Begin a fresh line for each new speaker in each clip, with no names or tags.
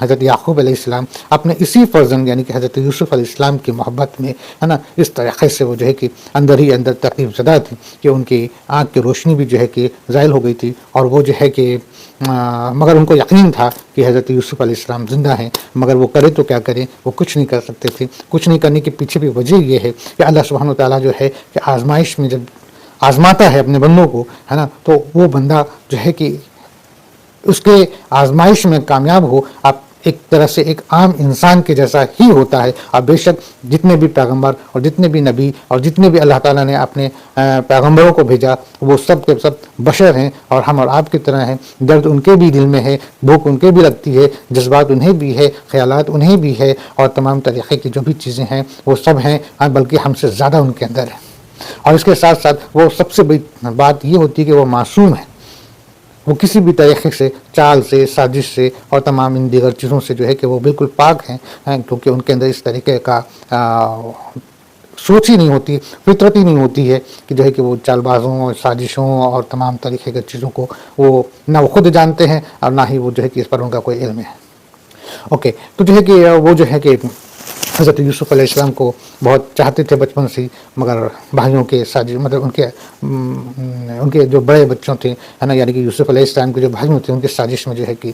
حضرت یعقوب علیہ السلام اپنے اسی فرزند یعنی کہ حضرت یوسف علیہ السلام کی محبت میں ہے نا اس طریقے سے وہ جو ہے کہ اندر ہی اندر تکلیف زدہ تھی کہ ان کی آنکھ کی روشنی بھی جو ہے کہ زائل ہو گئی تھی، اور وہ جو ہے کہ مگر ان کو یقین تھا کہ حضرت یوسف علیہ السلام زندہ ہیں، مگر وہ کرے تو کیا کریں، وہ کچھ نہیں کر سکتے تھے۔ کچھ نہیں کرنے کے پیچھے بھی وجہ یہ ہے کہ اللہ سبحانہ و تعالیٰ جو ہے کہ آزمائش میں جب آزماتا ہے اپنے بندوں کو، ہے نا، تو وہ بندہ جو ہے کہ اس کے آزمائش میں کامیاب ہو، آپ ایک طرح سے ایک عام انسان کے جیسا ہی ہوتا ہے۔ اور بے شک جتنے بھی پیغمبر اور جتنے بھی نبی اور جتنے بھی اللہ تعالیٰ نے اپنے پیغمبروں کو بھیجا، وہ سب کے سب بشر ہیں اور ہم اور آپ کی طرح ہیں۔ درد ان کے بھی دل میں ہے، بھوک ان کے بھی لگتی ہے، جذبات انہیں بھی ہے، خیالات انہیں بھی ہے، اور تمام طریقے کی جو بھی چیزیں ہیں وہ سب ہیں، بلکہ ہم سے زیادہ ان کے اندر ہے۔ اور اس کے ساتھ ساتھ وہ سب سے بڑی بات یہ ہوتی ہے کہ وہ معصوم ہے، وہ کسی بھی طریقے سے، چال سے، سازش سے اور تمام ان دیگر چیزوں سے جو ہے کہ وہ بالکل پاک ہیں، کیونکہ ان کے اندر اس طریقے کا سوچ ہی نہیں ہوتی، فطرت ہی نہیں ہوتی ہے کہ جو ہے کہ وہ چال بازوں اور سازشوں اور تمام طریقے کی چیزوں کو وہ نہ وہ خود جانتے ہیں اور نہ ہی وہ جو ہے کہ اس پر ان کا کوئی علم ہے۔ اوکے، تو جو ہے کہ وہ جو ہے کہ حضرت یوسف علیہ السلام کو بہت چاہتے تھے بچپن سے، مگر بھائیوں کے سازش مطلب ان کے جو بڑے بچوں تھے، ہے نا، یعنی کہ یوسف علیہ السلام کے جو بھائیوں تھے، ان کے سازش میں جو ہے کہ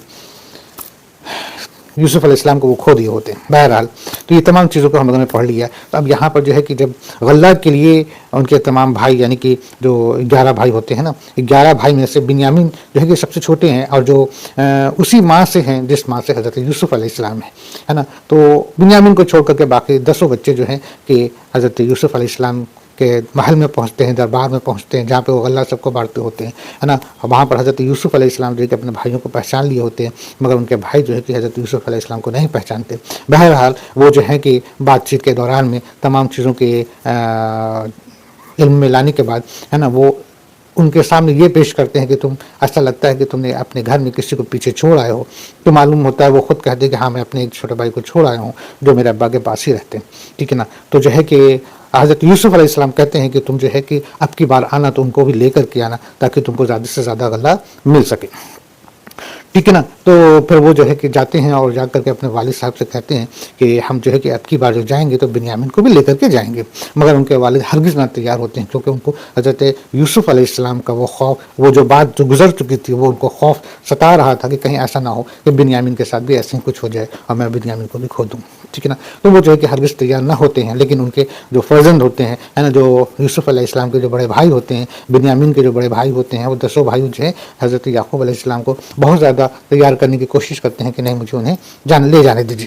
یوسف علیہ السلام کو وہ کھو دیے ہوتے ہیں۔ بہرحال تو یہ تمام چیزوں کو ہم لوگوں نے پڑھ لیا۔ تو اب یہاں پر جو ہے کہ جب غلہ کے لیے ان کے تمام بھائی یعنی کہ جو 11 بھائی ہوتے ہیں نا، 11 بھائی میں سے بنیامین جو ہے کہ سب سے چھوٹے ہیں، اور جو اسی ماں سے ہیں جس ماں سے حضرت یوسف علیہ السلام ہے نا، تو بنیامین کو چھوڑ کر کے باقی 10 بچے جو ہیں کہ حضرت یوسف علیہ السلام کے محل میں پہنچتے ہیں، دربار میں پہنچتے ہیں، جہاں پہ وہ غلہ سب کو بانٹتے ہوتے ہیں، ہے نا۔ وہاں پر حضرت یوسف علیہ السلام جو ہے کہ اپنے بھائیوں کو پہچان لیے ہوتے ہیں، مگر ان کے بھائی جو ہے کہ حضرت یوسف علیہ السلام کو نہیں پہچانتے۔ بہرحال وہ جو ہے کہ بات چیت کے دوران میں تمام چیزوں کے علم میں لانے کے بعد، ہے نا، وہ ان کے سامنے یہ پیش کرتے ہیں کہ تم ایسا لگتا ہے کہ تم نے اپنے گھر میں کسی کو پیچھے چھوڑ آئے ہو۔ تو معلوم ہوتا ہے وہ خود کہتے ہیں کہ ہاں میں اپنے ایک چھوٹے بھائی کو چھوڑ آیا ہوں جو میرے ابا کے پاس ہی رہتے ہیں، ٹھیک ہے نا۔ تو جو ہے کہ حضرت یوسف علیہ السلام کہتے ہیں کہ تم جو ہے کہ اب کی بار آنا تو ان کو بھی لے کر کے آنا تاکہ تم کو زیادہ سے زیادہ غلہ مل سکے، ٹھیک ہے نا۔ تو پھر وہ جو ہے کہ جاتے ہیں اور جا کر کے اپنے والد صاحب سے کہتے ہیں کہ ہم جو ہے کہ اب کی بار جو جائیں گے تو بنیامین کو بھی لے کر کے جائیں گے، مگر ان کے والد ہرگز نہ تیار ہوتے ہیں، کیونکہ ان کو حضرت یوسف علیہ السلام کا وہ خوف، وہ جو بات جو گزر چکی تھی، وہ ان کو خوف ستا رہا تھا کہ کہیں ایسا نہ ہو کہ بنیامین کے ساتھ بھی ایسے ہی کچھ ہو جائے اور میں بنیامین کو بھی کھو دوں، ٹھیک ہے نا۔ تو وہ جو ہے کہ ہرگز تیار نہ ہوتے ہیں، لیکن ان کے جو فرزند ہوتے ہیں، ہے نا، جو یوسف علیہ السلام کے جو بڑے بھائی ہوتے ہیں، بنیامین کے جو بڑے بھائی ہوتے ہیں، وہ 10 بھائی جو ہیں حضرت یعقوب علیہ السلام کو بہت زیادہ تیار کرنے کی کوشش کرتے ہیں کہ نہیں مجھے انہیں لے جانے دیجیے۔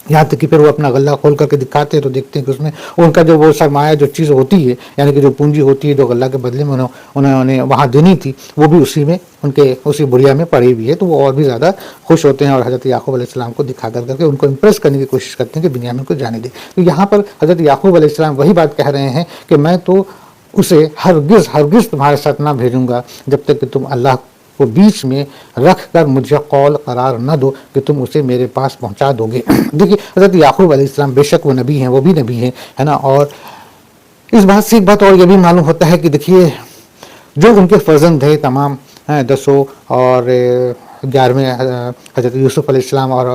یہاں تک کہ پھر وہ اپنا غلہ کھول کر کے دکھاتے ہیں تو دیکھتے ہیں کہ اس میں ان کا جو وہ سرمایہ جو چیز ہوتی ہے، یعنی کہ جو پونجی ہوتی ہے جو غلہ کے بدلے میں انہوں نے وہاں دینی تھی، وہ بھی اسی میں ان کے اسی بڑیا میں پڑی ہوئی ہے۔ تو وہ اور بھی زیادہ خوش ہوتے ہیں اور حضرت یعقوب علیہ السلام کو دکھا کر کے ان کو امپریس کرنے کی کوشش کرتے ہیں کہ بنیامین کو جانے دے۔ تو یہاں پر حضرت یعقوب علیہ السلام وہی بات کہہ رہے ہیں کہ میں تو اسے ہرگز تمہارے ساتھ نہ بھیجوں گا جب تک کہ تم اللہ کو بیچ میں رکھ کر مجھے قول قرار نہ دو کہ تم اسے میرے پاس پہنچا دو گے۔ دیکھیے حضرت یعقوب علیہ السلام بے شک وہ نبی ہیں، وہ بھی نبی ہیں، ہے نا۔ اور اس بات سے ایک بات اور یہ بھی معلوم ہوتا ہے کہ دیکھیے جو ان کے فرزند ہیں تمام 10 اور 11ویں حضرت یوسف علیہ السلام اور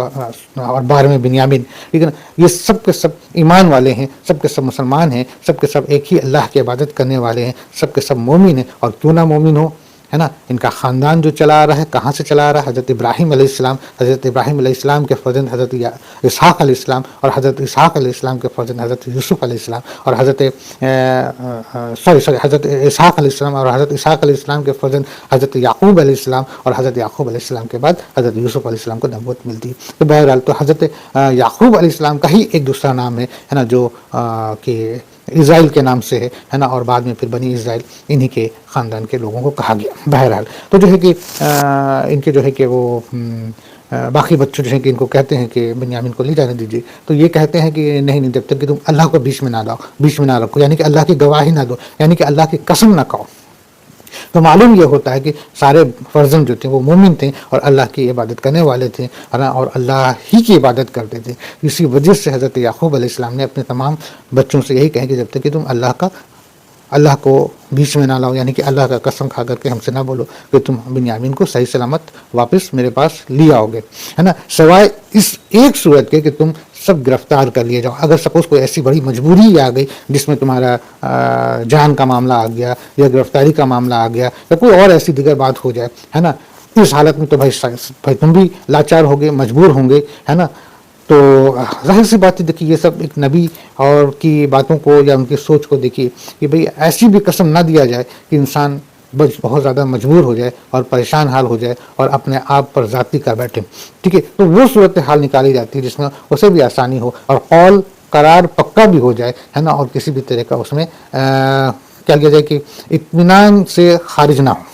12ویں بنیامین، ٹھیک ہے نا، یہ سب کے سب ایمان والے ہیں، سب کے سب مسلمان ہیں، سب کے سب ایک ہی اللہ کی عبادت کرنے والے ہیں، سب کے سب مومن ہیں۔ اور کیوں نہ مومن ہو، ہے نا، ان کا خاندان جو چلا آ رہا ہے کہاں سے چلا آ رہا ہے؟ حضرت ابراہیم علیہ السلام کے فرزند حضرت اسحاق علیہ السلام، اور حضرت اسحاق علیہ السلام کے فرزند حضرت یوسف علیہ السلام، اور حضرت اسحاق علیہ السلام، اور حضرت اسحاق علیہ السلام کے فرزند حضرت یعقوب علیہ السلام، اور حضرت یعقوب علیہ السلام کے بعد حضرت یوسف علیہ السلام کو نبوت ملتی ہے۔ تو بہرحال تو حضرت یعقوب علیہ السلام کا ہی ایک دوسرا نام ہے نا، جو کہ اسرائیل کے نام سے ہے نا، اور بعد میں پھر بنی اسرائیل انہی کے خاندان کے لوگوں کو کہا گیا۔ بہرحال تو جو ہے کہ ان کے جو ہے کہ وہ باقی بچوں جو ہیں کہ ان کو کہتے ہیں کہ بنیامین کو لے جانے دیجیے، تو یہ کہتے ہیں کہ نہیں جب تک کہ تم اللہ کو بیچ میں نہ رکھو، یعنی کہ اللہ کی گواہی نہ دو، یعنی کہ اللہ کی قسم نہ کہو۔ تو معلوم یہ ہوتا ہے کہ سارے فرزند جو تھے وہ مومن تھے اور اللہ کی عبادت کرنے والے تھے، اور اللہ ہی کی عبادت کرتے تھے۔ اسی وجہ سے حضرت یعقوب علیہ السلام نے اپنے تمام بچوں سے یہی کہا کہ جب تک کہ تم اللہ کا اللہ کو بیچ میں نہ لاؤ، یعنی کہ اللہ کا قسم کھا کر کے ہم سے نہ بولو کہ تم بنیامین کو صحیح سلامت واپس میرے پاس لے آؤ گے، ہے نا، سوائے اس ایک صورت کے کہ تم سب گرفتار کر لیے جاؤ۔ اگر سپوز کوئی ایسی بڑی مجبوری آ گئی جس میں تمہارا جان کا معاملہ آ گیا یا گرفتاری کا معاملہ آ گیا یا کوئی اور ایسی دیگر بات ہو جائے، ہے نا، اس حالت میں تو بھائی تم بھی لاچار ہوگے، مجبور ہوں گے، ہے نا۔ تو ظاہر سی بات ہے، دیکھیے یہ سب ایک نبی اور کی باتوں کو یا ان کی سوچ کو دیکھیے کہ بھئی ایسی بھی قسم نہ دیا جائے کہ انسان بہت زیادہ مجبور ہو جائے اور پریشان حال ہو جائے اور اپنے آپ پر ذاتی کر بیٹھے، ٹھیک ہے۔ تو وہ صورت حال نکالی جاتی ہے جس میں اسے بھی آسانی ہو اور قول قرار پکا بھی ہو جائے، ہے نا، اور کسی بھی طرح کا اس میں کیا کیا جائے کہ اطمینان سے خارج نہ ہو۔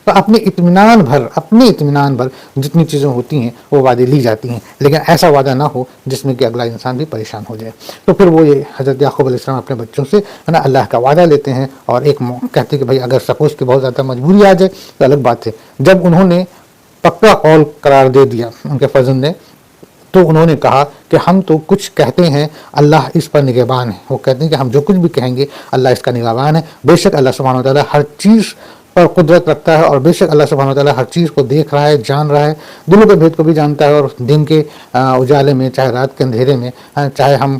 تو اپنے اطمینان بھر جتنی چیزیں ہوتی ہیں وہ وعدے لی جاتی ہیں، لیکن ایسا وعدہ نہ ہو جس میں کہ اگلا انسان بھی پریشان ہو جائے۔ تو پھر وہ یہ حضرت یعقوب علیہ السلام اپنے بچوں سے، ہے نا، اللہ کا وعدہ لیتے ہیں اور ایک کہتے ہیں کہ بھائی اگر سپوز کہ بہت زیادہ مجبوری آ جائے تو الگ بات ہے۔ جب انہوں نے پکا قول قرار دے دیا ان کے فرزند نے، تو انہوں نے کہا کہ ہم تو کچھ کہتے ہیں اللہ اس پر نگہبان ہے۔ وہ کہتے ہیں کہ ہم جو کچھ بھی کہیں گے اللہ اس کا نگہبان ہے، بے شک اللہ سبحانہ و تعالیٰ ہر چیز پر قدرت رکھتا ہے اور بے شک اللہ سبحانہ و تعالیٰ ہر چیز کو دیکھ رہا ہے، جان رہا ہے، دلوں کے بھید کو بھی جانتا ہے، اور دن کے اجالے میں چاہے رات کے اندھیرے میں، چاہے ہم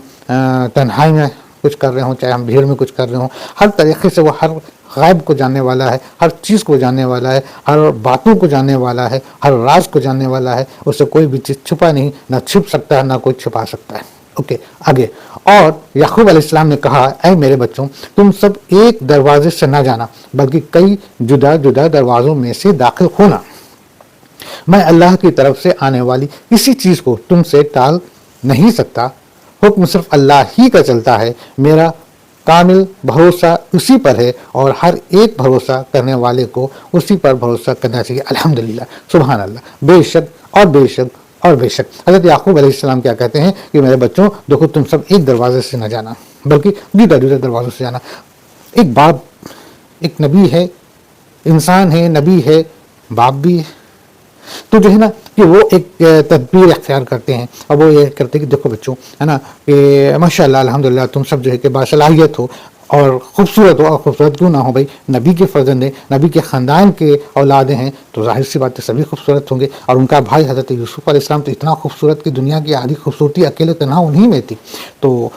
تنہائی میں کچھ کر رہے ہوں، چاہے ہم بھیڑ میں کچھ کر رہے ہوں، ہر طریقے سے وہ ہر غائب کو جاننے والا ہے، ہر چیز کو جاننے والا ہے، ہر باتوں کو جاننے والا ہے، ہر راز کو جاننے والا ہے۔ اس سے کوئی بھی چیز چھپا نہیں، نہ چھپ سکتا ہے، نہ کوئی چھپا سکتا ہے۔ اوکے، آگے اور یعقوب علیہ السلام نے کہا، اے میرے بچوں، تم سب ایک دروازے سے نہ جانا بلکہ کئی جدا جدا دروازوں میں سے داخل ہونا۔ میں اللہ کی طرف سے آنے والی کسی چیز کو تم سے ٹال نہیں سکتا، حکم صرف اللہ ہی کا چلتا ہے، میرا کامل بھروسہ اسی پر ہے اور ہر ایک بھروسہ کرنے والے کو اسی پر بھروسہ کرنا چاہیے۔ الحمدللہ، سبحان اللہ، بے شک اور بے شک اور بے شک۔ حضرت یعقوب علیہ السلام کیا کہتے ہیں کہ میرے بچوں دیکھو، تم سب ایک دروازے سے نہ جانا بلکہ جدا جدا دروازوں سے جانا۔ ایک باپ ایک نبی ہے، انسان ہے، نبی ہے، باپ بھی ہے، تو جو ہے نا کہ وہ ایک تدبیر اختیار کرتے ہیں اور وہ یہ کرتے ہیں کہ دیکھو بچوں، ہے نا، کہ ماشاء اللہ الحمدللہ تم سب جو ہے کہ باصلاحیت ہو اور خوبصورت ہو، اور خوبصورت کیوں نہ ہو بھائی، نبی کے فرزند ہیں، نبی کے خاندان کے اولادیں ہیں، تو ظاہر سی بات ہے سبھی خوبصورت ہوں گے۔ اور ان کا بھائی حضرت یوسف علیہ السلام تو اتنا خوبصورت کہ دنیا کی آدھی خوبصورتی اکیلے تنہا انہی میں تھی، تو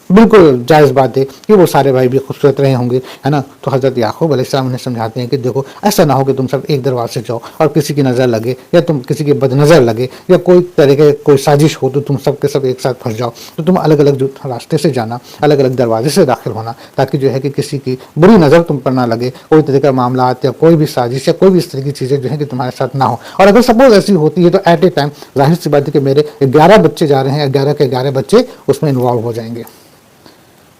بالکل جائز بات ہے کہ وہ سارے بھائی بھی خوبصورت رہے ہوں گے، ہے نا۔ تو حضرت یعقوب علیہ السلام انہیں سمجھاتے ہیں کہ دیکھو ایسا نہ ہو کہ تم سب ایک دروازے سے جاؤ اور کسی کی نظر لگے یا تم کسی کی بد نظر لگے یا کوئی طرح کے کوئی سازش ہو تو تم سب کے سب ایک ساتھ پھنس جاؤ۔ تو تم الگ الگ جو راستے سے جانا، الگ الگ دروازے سے داخل ہونا، تاکہ جو ہے کہ کسی کی بری نظر تم پر نہ لگے، کوئی طرح کا معاملات یا کوئی بھی سازش یا کوئی بھی اس طرح کی چیزیں جو ہیں کہ تمہارے ساتھ نہ ہو۔ اور اگر سپوز ایسی ہوتی ہے تو ایٹ اے ٹائم ظاہر سی بات ہے کہ میرے 11 بچے جا رہے ہیں، 11 کے 11 بچے اس میں انوالو ہو جائیں گے،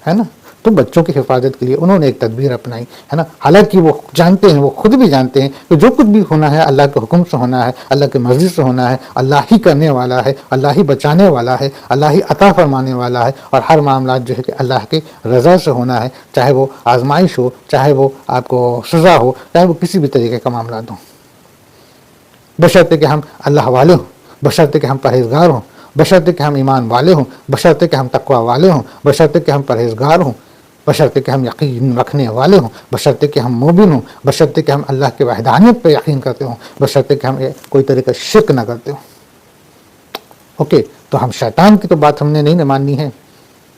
ہے نا۔ تو بچوں کی حفاظت کے لیے انہوں نے ایک تدبیر اپنائی، ہے نا۔ حالانکہ وہ جانتے ہیں، وہ خود بھی جانتے ہیں کہ جو کچھ بھی ہونا ہے اللہ کے حکم سے ہونا ہے، اللہ کے مرضی سے ہونا ہے، اللہ ہی کرنے والا ہے، اللہ ہی بچانے والا ہے، اللہ ہی عطا فرمانے والا ہے، اور ہر معاملات جو ہے کہ اللہ کے رضا سے ہونا ہے، چاہے وہ آزمائش ہو، چاہے وہ آپ کو سزا ہو، چاہے وہ کسی بھی طریقے کا معاملات ہوں، بشرطے کہ ہم اللہ والے ہوں، بشرطے کہ ہم پرہیزگار ہوں، بشرطے کہ ہم ایمان والے ہوں، بشرطے کہ ہم تقوی والے ہوں، بشرطے کہ ہم پرہیزگار ہوں، بشرطے کہ ہم یقین رکھنے والے ہوں، بشرطے کہ ہم مومن ہوں، بشرطے کہ ہم اللہ کے وحدانیت پہ یقین کرتے ہوں، بشرطے کہ ہم کوئی طرح کا شرک نہ کرتے ہوں۔ اوکے، تو ہم شیطان کی تو بات ہم نے نہیں ماننی ہے،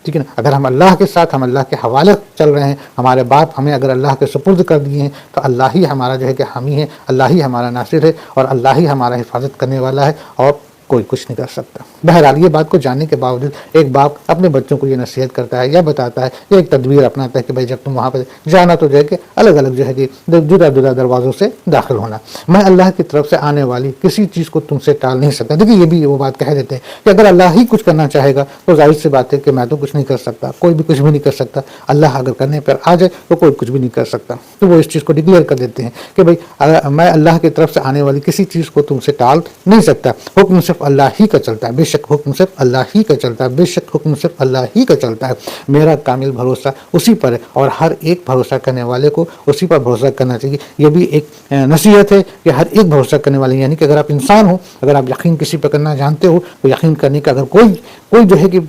ٹھیک ہے نا۔ اگر ہم اللہ کے ساتھ، ہم اللہ کے حوالے چل رہے ہیں، ہمارے باپ ہمیں اگر اللہ کے سپرد کر دیے ہیں، تو اللہ ہی ہمارا جو ہے کہ حامی ہے، اللہ ہی ہمارا ناصر ہے، اور اللہ ہی ہمارا حفاظت کرنے والا ہے، اور کوئی کچھ نہیں کر سکتا۔ بہرحال یہ بات کو جاننے کے باوجود ایک باپ اپنے بچوں کو یہ نصیحت کرتا ہے یا بتاتا ہے یا ایک تدبیر اپناتا ہے کہ بھائی جب تم وہاں پہ جانا تو جو ہے کہ الگ الگ جو ہے کہ جدا جدا دروازوں سے داخل ہونا، میں اللہ کی طرف سے آنے والی کسی چیز کو تم سے ٹال نہیں سکتا۔ دیکھیے یہ بھی وہ بات کہہ دیتے ہیں کہ اگر اللہ ہی کچھ کرنا چاہے گا تو ظاہر سی بات ہے کہ میں تو کچھ نہیں کر سکتا، کوئی بھی کچھ بھی نہیں کر سکتا، اللہ اگر کرنے پر آ جائے تو کوئی کچھ بھی نہیں کر سکتا۔ تو وہ اس چیز کو ڈکلیئر کر دیتے ہیں کہ بھائی میں اللہ کی طرف سے آنے والی کسی چیز کو تم سے ٹال نہیں سکتا، حکم صرف اللہ ہی کا چلتا ہے، بے شک حکم صرف اللہ ہی کا چلتا ہے، بے شک حکم صرف اللہ ہی کا چلتا ہے، میرا کامل بھروسہ اسی پر ہے اور ہر ایک بھروسہ کرنے والے کو اسی پر بھروسہ کرنا چاہیے۔ یہ بھی ایک نصیحت ہے کہ ہر ایک بھروسہ کرنے والے، یعنی کہ اگر آپ انسان ہو، اگر آپ یقین کسی پہ کرنا جانتے ہو تو یقین کرنے کا اگر کوئی جو ہے کہ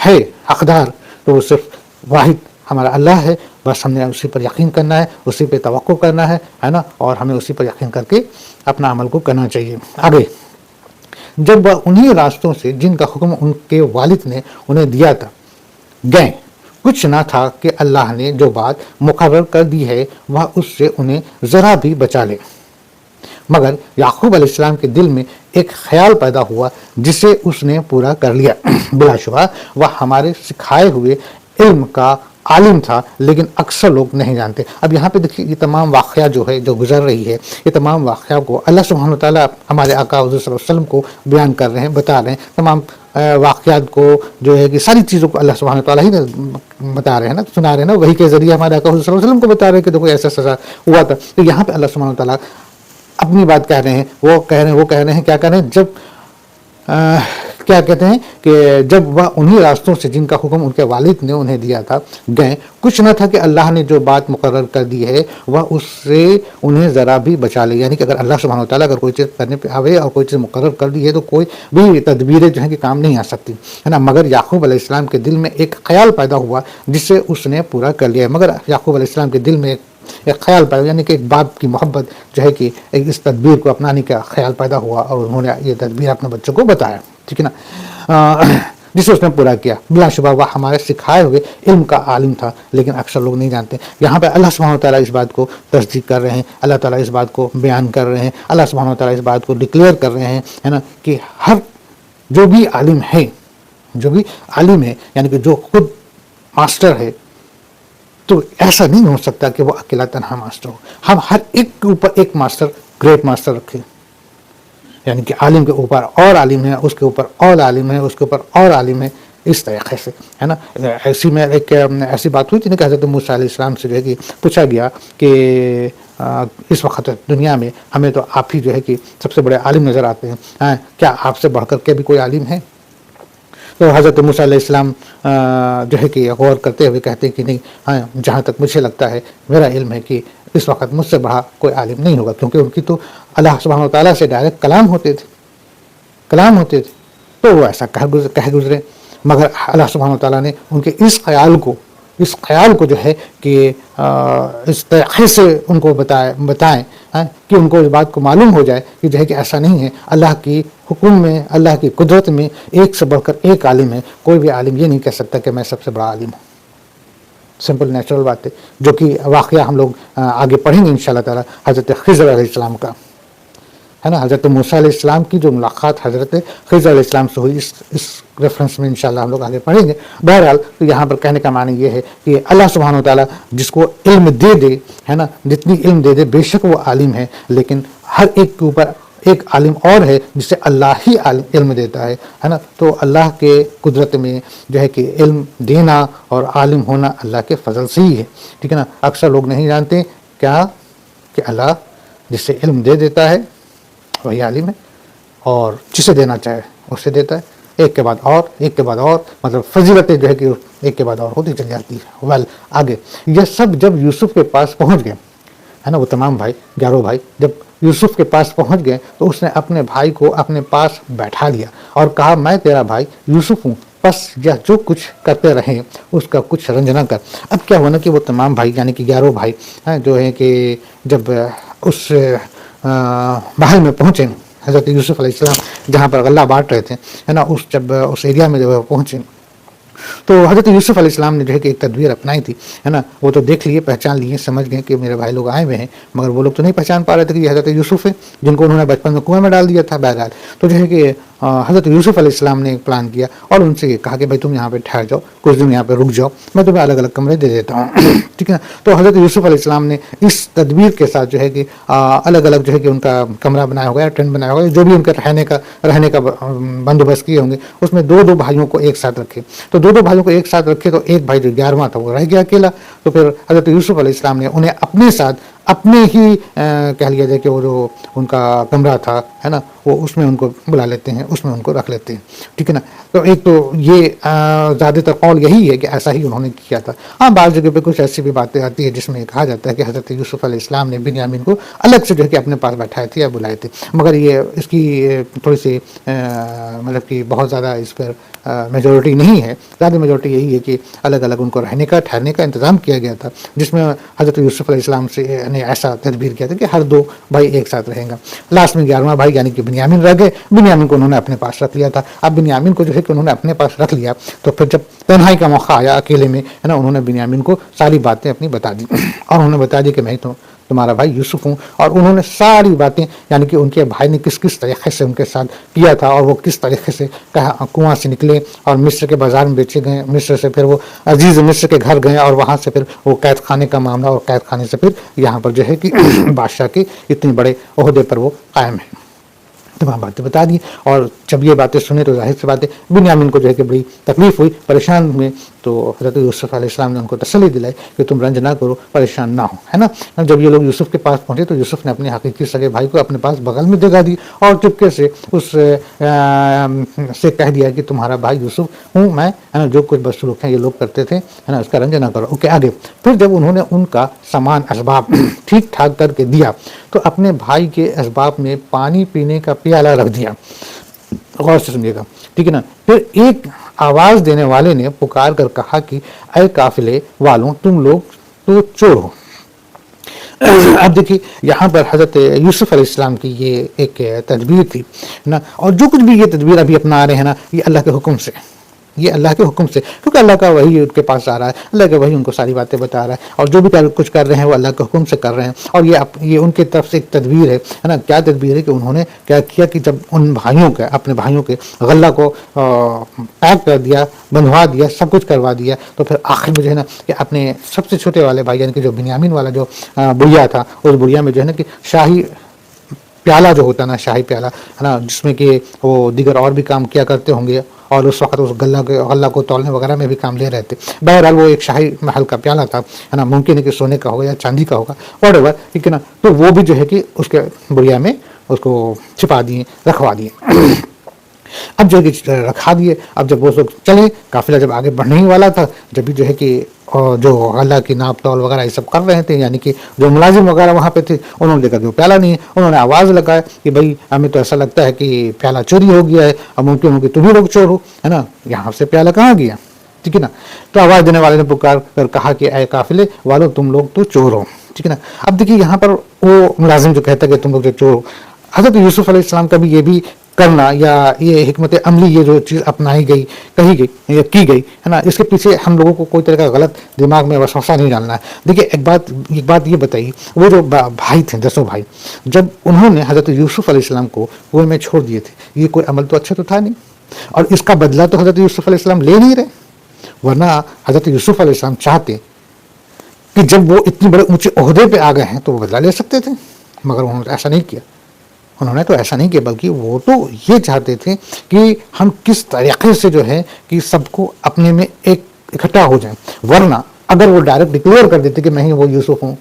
ہے حقدار، تو وہ صرف واحد ہمارا اللہ ہے، بس ہم نے اسی پر یقین کرنا ہے، اسی پہ توقع کرنا ہے نا، اور ہمیں اسی پر یقین کر کے اپنا عمل کو کرنا چاہیے۔ آگے، جب وہ انہی راستوں سے جن کا حکم ان کے والد نے انہیں دیا تھا گئے، کچھ نہ تھا کہ اللہ نے جو بات مقرر کر دی ہے وہ اس سے انہیں ذرا بھی بچا لے، مگر یعقوب علیہ السلام کے دل میں ایک خیال پیدا ہوا جسے اس نے پورا کر لیا۔ بلا شبہ وہ ہمارے سکھائے ہوئے علم کا عالم تھا، لیکن اکثر لوگ نہیں جانتے۔ اب یہاں پہ دیکھیے، یہ تمام واقعہ جو ہے جو گزر رہی ہے، یہ تمام واقعہ کو اللہ سبحانہ وتعالیٰ ہمارے آقا حضور صلی اللہ علیہ وسلم کو بیان کر رہے ہیں، بتا رہے ہیں۔ تمام واقعات کو جو ہے کہ ساری چیزوں کو اللہ سبحانہ وتعالیٰ ہی بتا رہے ہیں نا، سنا رہے ہیں نا، وہی کے ذریعے ہمارے آقا حضور صلی اللہ علیہ وسلم کو بتا رہے ہیں کہ دیکھو ایسا سزا ہوا تھا۔ تو یہاں پہ اللہ سبحانہ وتعالیٰ اپنی بات کہہ رہے ہیں، وہ کہہ رہے ہیں کیا کہہ رہے ہیں، جب کیا کہتے ہیں کہ جب وہ انہی راستوں سے جن کا حکم ان کے والد نے انہیں دیا تھا گئے، کچھ نہ تھا کہ اللہ نے جو بات مقرر کر دی ہے وہ اس سے انہیں ذرا بھی بچا لے۔ یعنی کہ اگر اللہ سبحانہ وتعالیٰ اگر کوئی چیز کرنے پہ آوے اور کوئی چیز مقرر کر دی ہے تو کوئی بھی تدبیریں جو ہیں کہ کام نہیں آ سکتی، ہے نا۔ مگر یعقوب علیہ السلام کے دل میں ایک خیال پیدا ہوا جسے اس نے پورا کر لیا ہے۔ مگر یعقوب علیہ السلام کے دل میں ایک خیال پیدا، یعنی کہ ایک باپ کی محبت جو ہے کہ اس تدبیر کو اپنانے کا خیال پیدا ہوا، اور انہوں نے یہ تدبیر اپنے بچوں کو بتایا، ٹھیک ہے نا، جسے اس نے پورا کیا۔ بلا شبہ وہ ہمارے سکھائے ہوئے علم کا عالم تھا، لیکن اکثر لوگ نہیں جانتے۔ یہاں پہ اللہ سبحانہ وتعالیٰ اس بات کو تصدیق کر رہے ہیں، اللہ تعالیٰ اس بات کو بیان کر رہے ہیں، اللہ سبحانہ وتعالیٰ اس بات کو ڈکلیئر کر رہے ہیں، ہے نا، کہ ہر جو بھی عالم ہے، یعنی کہ جو خود ماسٹر ہے، تو ایسا نہیں ہو سکتا کہ وہ اکیلا تنہا ماسٹر ہو۔ ہم ہر ایک کے اوپر ایک ماسٹر، گریٹ ماسٹر رکھیں، یعنی کہ عالم کے اوپر اور عالم ہے، اس کے اوپر اور عالم ہے، اس کے اوپر اور عالم ہے، اس طریقے سے، ہے نا۔ ایسی بات ہوئی تھی نا کہ حضرت موسیٰ علیہ السلام سے جو ہے کہ پوچھا گیا کہ اس وقت دنیا میں ہمیں تو آپ ہی جو ہے کہ سب سے بڑے عالم نظر آتے ہیں، کیا آپ سے بڑھ کر کے بھی کوئی عالم ہے؟ تو حضرت موسیٰ علیہ السلام جو ہے کہ غور کرتے ہوئے کہتے ہیں کہ نہیں، جہاں تک مجھے لگتا ہے، میرا علم ہے کہ اس وقت مجھ سے بڑا کوئی عالم نہیں ہوگا، کیونکہ ان کی تو اللہ سبحانہ وتعالیٰ سے ڈائریکٹ کلام ہوتے تھے، تو وہ ایسا کہہ گزرے۔ مگر اللہ سبحانہ وتعالیٰ نے ان کے اس خیال کو جو ہے کہ اس طریقے سے ان کو بتائیں کہ ان کو اس بات کو معلوم ہو جائے کہ جو ہے کہ ایسا نہیں ہے، اللہ کی حکم میں، اللہ کی قدرت میں ایک سے بڑھ کر ایک عالم ہے، کوئی بھی عالم یہ نہیں کہہ سکتا کہ میں سب سے بڑا عالم ہوں۔ سمپل نیچرل بات ہے، جو کہ واقعہ ہم لوگ آگے پڑھیں گے انشاءاللہ تعالیٰ حضرت خضر علیہ السلام کا، ہے نا۔ حضرت موسیٰ علیہ السلام کی جو ملاقات حضرت خضر علیہ السلام سے ہوئی، اس ریفرنس میں انشاءاللہ ہم لوگ آگے پڑھیں گے۔ بہرحال تو یہاں پر کہنے کا معنی یہ ہے کہ اللہ سبحانہ وتعالیٰ جس کو علم دے، ہے نا، جتنی علم دے بے شک وہ عالم ہے، لیکن ہر ایک کے اوپر ایک عالم اور ہے جسے اللہ ہی علم دیتا ہے نا۔ تو اللہ کے قدرت میں جو ہے کہ علم دینا اور عالم ہونا اللہ کے فضل سے ہی ہے، ٹھیک ہے نا۔ اکثر لوگ نہیں جانتے کیا کہ اللہ جسے علم دے دیتا ہے وہی عالم ہے، اور جسے دینا چاہے اسے دیتا ہے، ایک کے بعد اور ایک کے بعد اور، مطلب فضیلتیں جو ہے کہ ایک کے بعد اور ہوتی چلی جاتی ہے۔ آگے یہ سب جب یوسف کے پاس پہنچ گئے، ہے نا، وہ تمام بھائی 11 بھائی جب یوسف کے پاس پہنچ گئے تو اس نے اپنے بھائی کو اپنے پاس بیٹھا لیا اور کہا، میں تیرا بھائی یوسف ہوں، بس یا جو کچھ کرتے رہیں اس کا کچھ رنج نہ کر۔ اب کیا ہوا نا کہ وہ تمام بھائی یعنی کہ 11 بھائی جو ہیں کہ جب اس محل میں پہنچے، حضرت یوسف علیہ السلام جہاں پر غلہ بانٹ رہے تھے، ہے نا، جب اس ایریا میں جب پہنچے تو حضرت یوسف علیہ السلام نے جو ہے کہ ایک تدبیر اپنائی تھی، ہے نا۔ وہ تو دیکھ لیے، پہچان لیے، سمجھ گئے کہ میرے بھائی لوگ آئے ہوئے ہیں، مگر وہ لوگ تو نہیں پہچان پا رہے تھے کہ یہ حضرت یوسف ہے جن کو انہوں نے بچپن میں کنویں میں ڈال دیا تھا۔ بہرحال تو جو ہے کہ حضرت یوسف علیہ السلام نے پلان کیا اور ان سے یہ کہا کہ بھائی تم یہاں پہ ٹھہر جاؤ، کچھ دن یہاں پہ رک جاؤ، میں تمہیں الگ الگ کمرے دے دیتا ہوں، ٹھیک ہے۔ تو حضرت یوسف علیہ السلام نے اس تدبیر کے ساتھ جو ہے کہ الگ الگ جو ہے کہ ان کا کمرہ بنایا ہوگا، ٹینٹ بنایا ہوگا، جو بھی ان کا رہنے کا بندوبست کیے ہوں گے، اس میں دو بھائیوں کو ایک ساتھ رکھے۔ تو دو بھائیوں کو ایک ساتھ رکھے تو ایک بھائی جو 11واں تھا وہ رہ گیا اکیلا۔ تو پھر حضرت یوسف علیہ السلام نے انہیں اپنے ساتھ اپنے ہی کہہ لیا جائے کہ وہ جو ان کا کمرہ تھا، ہے نا، وہ اس میں ان کو بلا لیتے ہیں، اس میں ان کو رکھ لیتے ہیں، ٹھیک ہے نا. تو ایک تو یہ زیادہ تر قول یہی ہے کہ ایسا ہی انہوں نے کیا تھا. ہاں بعض جگہ پہ کچھ ایسی بھی باتیں آتی ہے جس میں کہا جاتا ہے کہ حضرت یوسف علیہ السلام نے بنیامین کو الگ سے جو ہے کہ اپنے پاس بیٹھائے تھے یا بلائے تھے، مگر یہ اس کی تھوڑی سی مطلب کہ بہت زیادہ اس پر میجورٹی نہیں ہے. زیادہ میجورٹی یہی ہے کہ الگ الگ ان کو رہنے کا ٹھہرنے کا انتظام کیا گیا تھا، جس میں حضرت یوسف علیہ السلام سے نے ایسا تدبیر کیا تھا کہ ہر دو بھائی ایک ساتھ رہیں گا. لاسٹ میں 11واں بھائی یعنی کہ بنیامین رہ گئے. بنیامین کو انہوں نے اپنے پاس رکھ لیا تھا. اب بنیامین کو جو ہے کہ انہوں نے اپنے پاس رکھ لیا تو پھر جب تنہائی کا موقع آیا اکیلے میں ہے نا، انہوں نے بنیامین کو ساری باتیں اپنی بتا دی اور انہوں نے بتا دی کہ میں تو تمہارا بھائی یوسف ہوں. اور انہوں نے ساری باتیں یعنی کہ ان کے بھائی نے کس کس طریقے سے ان کے ساتھ کیا تھا اور وہ کس طریقے سے کنواں سے نکلے اور مصر کے بازار میں بیچے گئے، مصر سے پھر وہ عزیز مصر کے گھر گئے اور وہاں سے پھر وہ قید خانے کا معاملہ اور قید خانے سے پھر یہاں پر جو ہے کہ بادشاہ کے اتنے بڑے عہدے پر وہ قائم ہے. تمام باتیں بتا دی. اور جب یہ باتیں سنے تو ظاہر سی باتیں بنیامین کو جو ہے کہ بڑی تکلیف ہوئی، پریشان ہوئے. تو حضرت یوسف علیہ السلام نے ان کو تسلی دلائی کہ تم رنج نہ کرو، پریشان نہ ہو، ہے نا. جب یہ لوگ یوسف کے پاس پہنچے تو یوسف نے اپنے حقیقی سگے بھائی کو اپنے پاس بغل میں جگہ دی اور چپکے سے اس سے کہہ دیا کہ تمہارا بھائی یوسف ہوں میں، ہے نا. جو کچھ بدسلوک ہیں یہ لوگ کرتے تھے، ہے نا، اس کا رنج نہ کرو. اوکے آگے. پھر جب انہوں نے ان کا سامان اسباب ٹھیک ٹھاک کر کے دیا تو اپنے بھائی کے اسباب میں پانی پینے کا پیالہ رکھ دیا. غور سے سنیے گا، ٹھیک ہے نا. پھر ایک آواز دینے والے نے پکار کر کہا کہ اے قافلے والوں، تم لوگ تو چور ہو. اب دیکھیے یہاں پر حضرت یوسف علیہ السلام کی یہ ایک تدبیر تھی نا، اور جو کچھ بھی یہ تدبیر ابھی اپنا رہے ہیں نا، یہ اللہ کے حکم سے، یہ اللہ کے حکم سے، کیونکہ اللہ کا وہی ان کے پاس آ رہا ہے، اللہ کا وہی ان کو ساری باتیں بتا رہا ہے، اور جو بھی کچھ کر رہے ہیں وہ اللہ کے حکم سے کر رہے ہیں. اور یہ ان کی طرف سے ایک تدبیر ہے نا. کیا تدبیر ہے کہ انہوں نے کیا کیا کہ جب ان بھائیوں کے اپنے بھائیوں کے غلہ کو پیک کر دیا، بندھوا دیا، سب کچھ کروا دیا، تو پھر آخر میں جو ہے نا کہ اپنے سب سے چھوٹے والے بھائی یعنی کہ جو بنیامین والا جو بڑیا تھا، اس بڑیا میں جو ہے نا کہ شاہی پیالہ جو ہوتا ہے نا، شاہی پیالہ ہے نا، جس میں کہ وہ دیگر اور بھی کام کیا کرتے ہوں گے اور اس وقت اس غلہ کو تولنے وغیرہ میں بھی کام لے رہے تھے. بہرحال وہ ایک شاہی محل کا پیالہ تھا، ہے نا. ممکن ہے کہ سونے کا ہوگا یا چاندی کا ہوگا، واٹ ایور، ٹھیک ہے نا. تو وہ بھی جو ہے کہ اس کے بڑیا میں اس کو چھپا دیے، رکھوا دیے. اب جو ہے کہ رکھا دیے. اب جب وہ لوگ چلے، قافلہ جب آگے بڑھنے ہی والا تھا، جب بھی جو ہے کہ جو غلہ کی ناپ تول وغیرہ یہ سب کر رہے تھے، یعنی کہ جو ملازم وغیرہ وہاں پہ تھے، انہوں نے دیکھا کہ وہ پیالہ نہیں ہے. انہوں نے آواز لگایا کہ بھائی ہمیں تو ایسا لگتا ہے کہ پیالہ چوری ہو گیا ہے، اب ممکن ہو کہ تم ہی لوگ چور ہو، ہے نا. یہاں سے پیالہ کہاں گیا، ٹھیک ہے نا. تو آواز دینے والے نے پکار کر کہا کہ اے قافلے والو، تم لوگ تو چور ہو، ٹھیک ہے نا. اب دیکھیے یہاں پر وہ ملازم جو کہتا ہے کہ تم لوگ جو چور ہو، حضرت یوسف علیہ السلام کا بھی یہ بھی کرنا یا یہ حکمت عملی، یہ جو چیز اپنائی گئی، کہی گئی یا کی گئی ہے نا، اس کے پیچھے ہم لوگوں کو کوئی طرح کا غلط دماغ میں وسوسہ نہیں ڈالنا ہے. دیکھیے ایک بات یہ بتائیے، وہ جو بھائی تھے 10 بھائی، جب انہوں نے حضرت یوسف علیہ السلام کو کنویں میں چھوڑ دیے تھے، یہ کوئی عمل تو اچھا تو تھا نہیں، اور اس کا بدلہ تو حضرت یوسف علیہ السلام لے نہیں رہے. ورنہ حضرت یوسف علیہ السلام چاہتے کہ جب وہ اتنے بڑے اونچے عہدے پہ آ گئے ہیں تو وہ بدلہ لے سکتے تھے، مگر انہوں نے ایسا نہیں کیا. انہوں نے تو ایسا نہیں کیا، بلکہ وہ تو یہ چاہتے تھے کہ ہم کس طریقے سے جو ہے کہ سب کو اپنے میں ایک اکٹھا ہو جائیں. ورنہ اگر وہ ڈائریکٹ ڈکلیئر کر دیتے کہ میں ہی وہ یوسف ہوں،